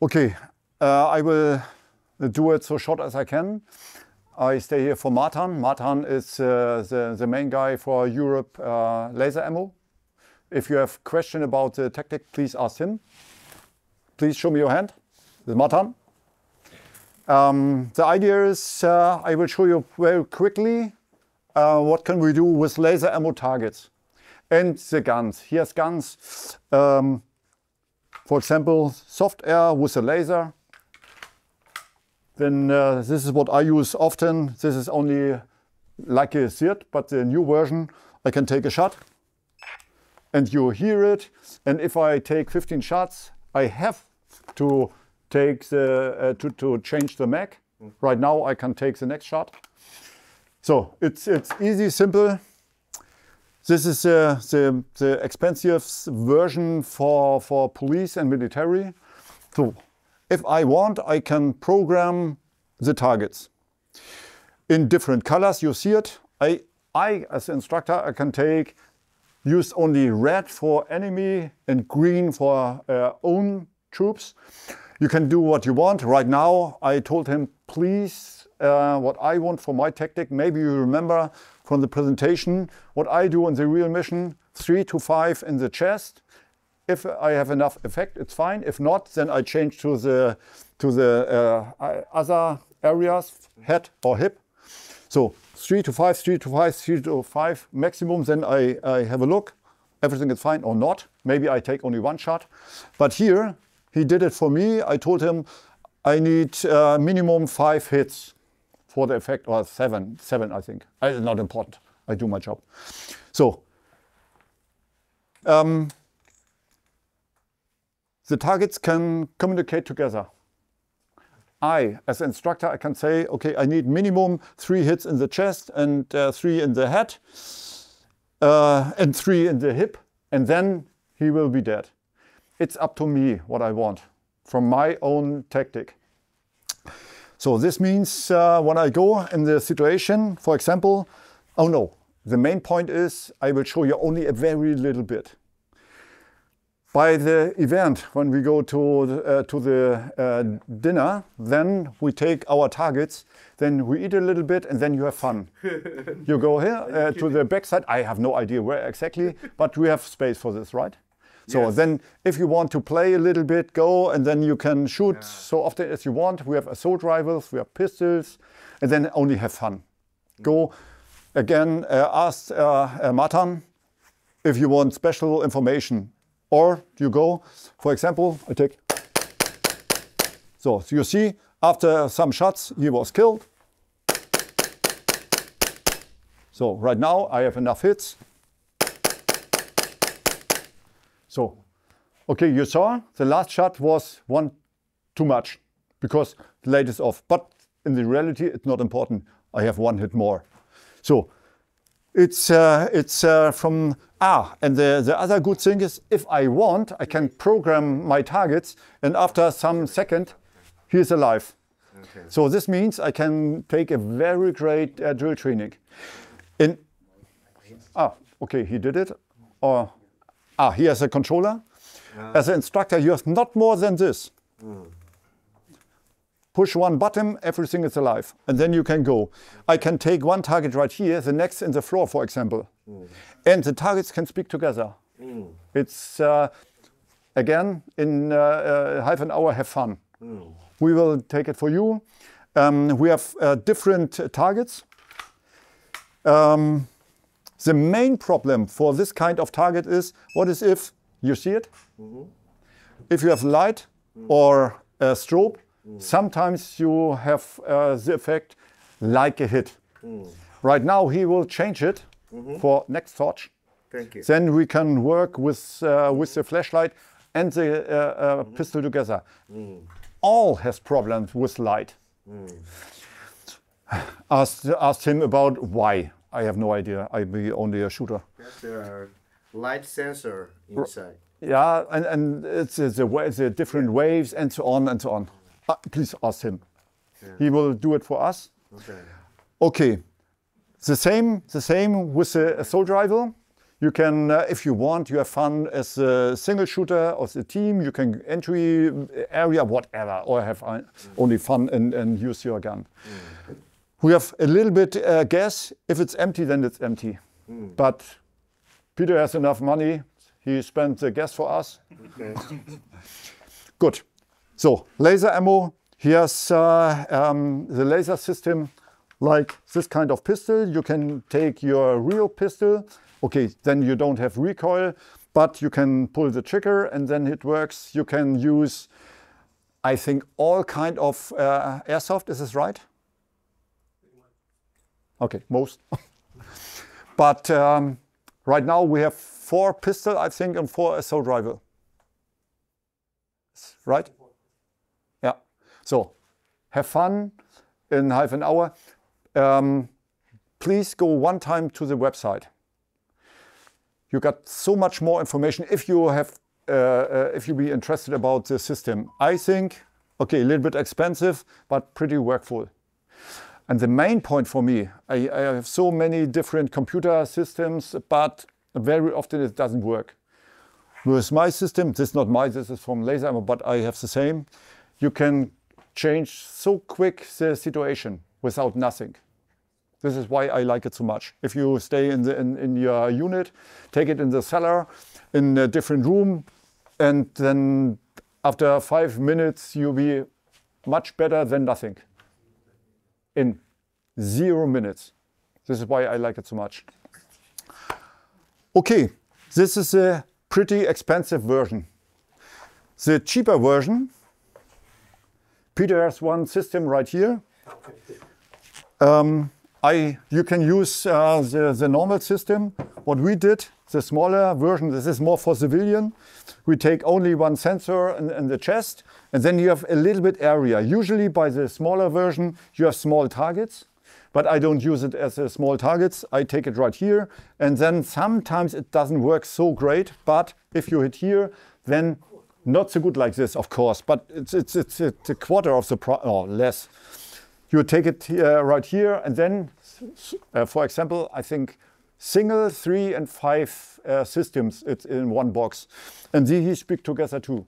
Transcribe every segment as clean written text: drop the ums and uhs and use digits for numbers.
Okay, I will do it so short as I can. I stay here for Martin. Martin is the main guy for Europe laser ammo. If you have question about the tactic, please ask him. Please show me your hand. This is Martin. The idea is I will show you very quickly what can we do with laser ammo targets and the guns. Here's guns. For example, soft air with a laser. Then this is what I use often. This is only like a SIRT, but the new version, I can take a shot and you hear it. And if I take 15 shots, I have to take the to change the mag. Right now I can take the next shot. So it's easy, simple. This is the expensive version for police and military. So if I want, I can program the targets in different colors. You see it. I as an instructor, I can use only red for enemy and green for own troops. You can do what you want. Right now, I told him, please, what I want for my tactic. Maybe you remember from the presentation what I do in the real mission: 3 to 5 in the chest. If I have enough effect, it's fine. If not, then I change to the other areas, head or hip. So 3 to 5, 3 to 5, 3 to 5 maximum. Then I have a look. Everything is fine or not. Maybe I take only one shot. But here, he did it for me. I told him I need minimum 5 hits for the effect, or 7 I think. It's not important. I do my job. So the targets can communicate together. As an instructor, I can say, okay, I need minimum 3 hits in the chest and 3 in the head and 3 in the hip, and then he will be dead. It's up to me what I want from my own tactic. So this means when I go in the situation, for example, oh no, the main point is I will show you only a very little bit. By the event, when we go to the dinner, then we take our targets, then we eat a little bit, and then you have fun. You go here to the backside. I have no idea where exactly, but we have space for this, right? So yes. Then if you want to play a little bit, go, and then you can shoot so often as you want. We have assault rifles, we have pistols, and then only have fun. Go again, ask Martin if you want special information. Or you go, for example, I take. So you see, after some shots, he was killed. So right now I have enough hits. So, okay, you saw the last shot was one too much because the light is off. But in the reality, it's not important. I have 1 hit more. So it's from and the other good thing is, if I want, I can program my targets, and after some second, he is alive. Okay. So this means I can take a very great drill training. Okay, he did it. He has a controller. As an instructor, you have not more than this. Push one button, everything is alive, and then you can go. I can take one target right here, the next in the floor, for example, and the targets can speak together. It's again in half an hour. Have fun. We will take it for you. We have different targets. The main problem for this kind of target is, what is if you see it? If you have light or a strobe, sometimes you have the effect like a hit. Right now he will change it for Nextorch. Thank you. Then we can work with the flashlight and the pistol together. All has problems with light. Asked him about why. I have no idea. I'm only a shooter. There are light sensor inside. Yeah, and it's the different waves and so on and so on. Please ask him. Yeah. He will do it for us. Okay. Okay. The same with the assault rifle. You can, if you want, you have fun as a single shooter or as a team. You can entry area, whatever, or have only fun and use your gun. We have a little bit gas. If it's empty, then it's empty. But Peter has enough money. He spent the gas for us. Okay. Good. So laser ammo. Here's the laser system, like this kind of pistol. You can take your real pistol. Okay, then you don't have recoil, but you can pull the trigger and then it works. You can use, I think, all kind of airsoft. Is this right? Okay, most. But right now we have 4 pistol, I think, and 4 assault rifle. Right? Yeah. So have fun in half an hour. Please go one time to the website. You got so much more information if you have, if you be interested about the system. I think, okay, a little bit expensive, but pretty workful. And the main point for me, I have so many different computer systems, but very often it doesn't work. With my system, this is not my, this is from Laser Ammo, but I have the same. You can change so quick the situation without nothing. This is why I like it so much. If you stay in your unit, take it in the cellar, in a different room, and then after 5 minutes, you'll be much better than nothing. In 0 minutes. This is why I like it so much. Okay, this is a pretty expensive version. The cheaper version, Peter has one system right here. You can use the normal system. What we did, the smaller version, this is more for civilian. We take only one sensor in the chest, and then you have a little bit area. Usually by the smaller version, you have small targets, but I don't use it as a small targets. I take it right here, and then sometimes it doesn't work so great, but if you hit here, then not so good like this, of course, but it's a quarter of the or less. You take it right here, and then, for example, I think single, 3 and 5 systems it's in one box, and these speak together too.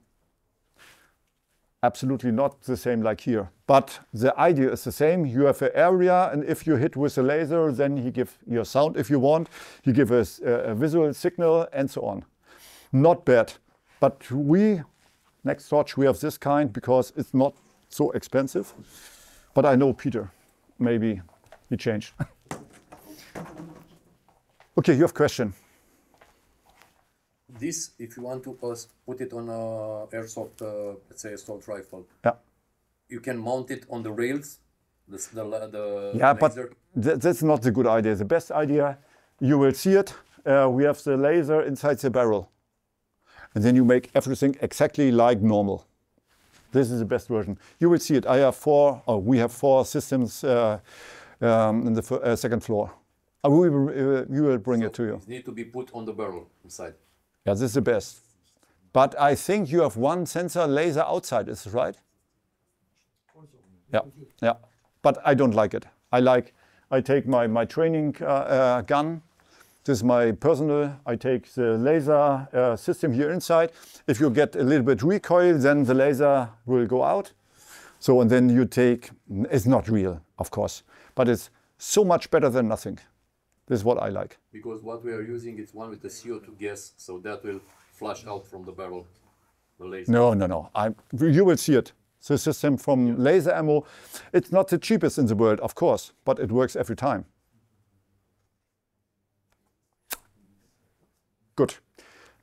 Absolutely not the same like here, but the idea is the same. You have an area, and if you hit with a laser, then he gives your sound if you want. He gives a visual signal and so on. Not bad, but we, Nextorch, we have this kind because it's not so expensive. But I know Peter, maybe he changed. Okay, you have a question. This, if you want to put it on a airsoft, let's say assault rifle, yeah, you can mount it on the rails. Yeah, laser. but that's not the good idea. The best idea, you will see it. We have the laser inside the barrel, and then you make everything exactly like normal. This is the best version. You will see it. I have 4, or we have 4 systems in the second floor. We will bring it to you. It needs to be put on the barrel inside. Yeah, this is the best. But I think you have one sensor laser outside, is it right? Yeah, yeah. But I don't like it. I take my training gun. This is my personal. I take the laser system here inside. If you get a little bit recoil, then the laser will go out. So, and then you take, it's not real, of course, but it's so much better than nothing. This is what I like. Because what we are using is one with the CO2 gas, so that will flush out from the barrel, the laser. No. You will see it. The system from Laser Ammo, it's not the cheapest in the world, of course, but it works every time. Good.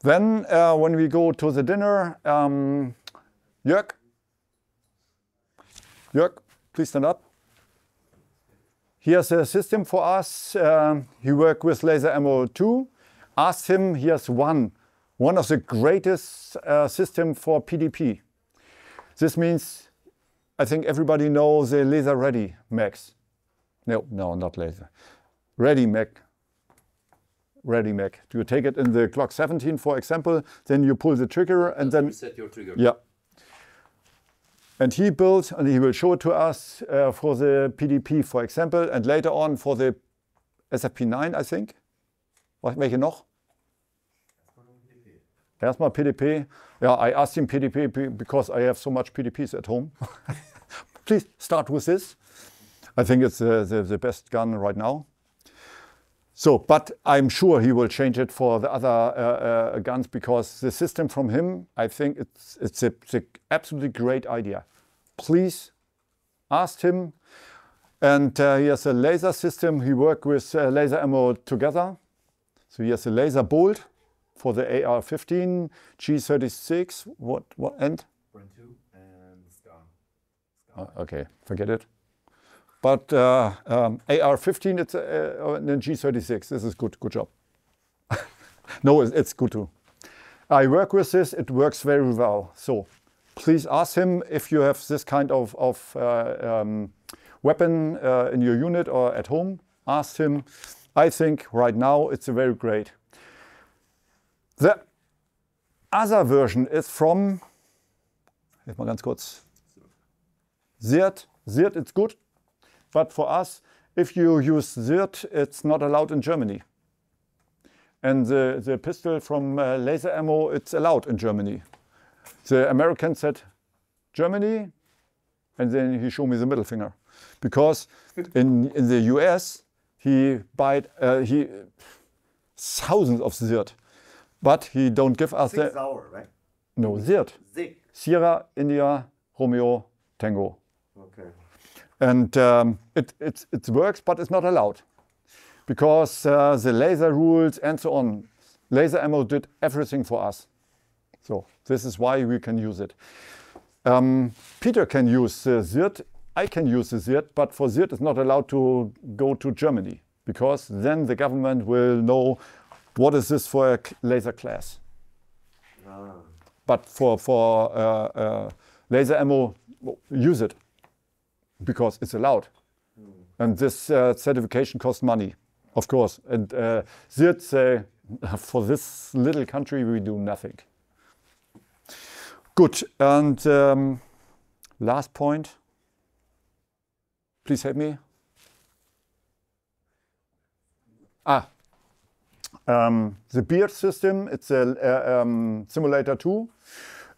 Then when we go to the dinner, Jörg, please stand up. Here's a system for us. He worked with Laser Ammo 2. Asked him, he has one of the greatest system for PDP. This means, I think everybody knows the Laser Ready Max. No, not laser. Ready Mac. Ready Mac. You take it in the Glock 17, for example, then you pull the trigger and then set your trigger. Yeah. And he built, and he will show it to us for the PDP, for example, and later on for the SFP9, I think. Welche noch? Erstmal PDP. Yeah, I asked him PDP because I have so much PDPs at home. Please start with this. I think it's the best gun right now. So, but I'm sure he will change it for the other guns because the system from him, I think it's an absolutely great idea. Please ask him. And he has a laser system. He worked with laser ammo together. So he has a laser bolt for the AR-15, G36, what end? Brand 2 and Scar. Okay, forget it. But AR-15, it's a G36. This is good job. No, it's good too. I work with this. It works very well. So please ask him if you have this kind of weapon in your unit or at home. Ask him. I think right now it's a very great. The other version is from, jetzt mal ganz kurz, SIRT. SIRT, it's good. But for us, if you use SIRT, it's not allowed in Germany. And the pistol from laser ammo, it's allowed in Germany. The American said, Germany, and then he showed me the middle finger. Because in the US, he buy thousands of SIRT. But he don't give us the... Hour, right? No, SIRT. Zig. Sierra, India, Romeo, Tango. Okay. And it works, but it's not allowed. Because the laser rules and so on. Laser ammo did everything for us. So this is why we can use it. Peter can use the SIRT. I can use the SIRT, but for SIRT it's not allowed to go to Germany. Because then the government will know what is this for a laser class. Ah. But for laser ammo, use it. Because it's allowed. And this certification costs money, of course. And SIRT say, for this little country, we do nothing. Good. And last point. Please help me. The BEARD system, it's a simulator 2.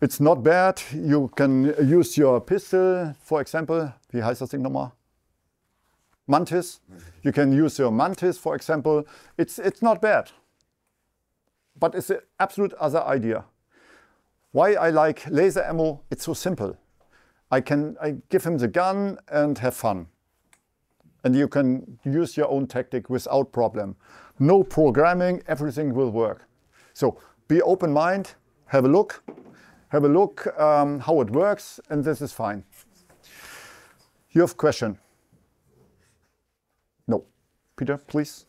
It's not bad. You can use your pistol, for example. Wie heißt das Ding nochmal? Mantis. You can use your Mantis, for example. It's not bad. But it's an absolute other idea. Why I like laser ammo? It's so simple. I give him the gun and have fun. And you can use your own tactic without problem. No programming, everything will work. So be open mind, have a look how it works, and this is fine. You have a question? No. Peter, please.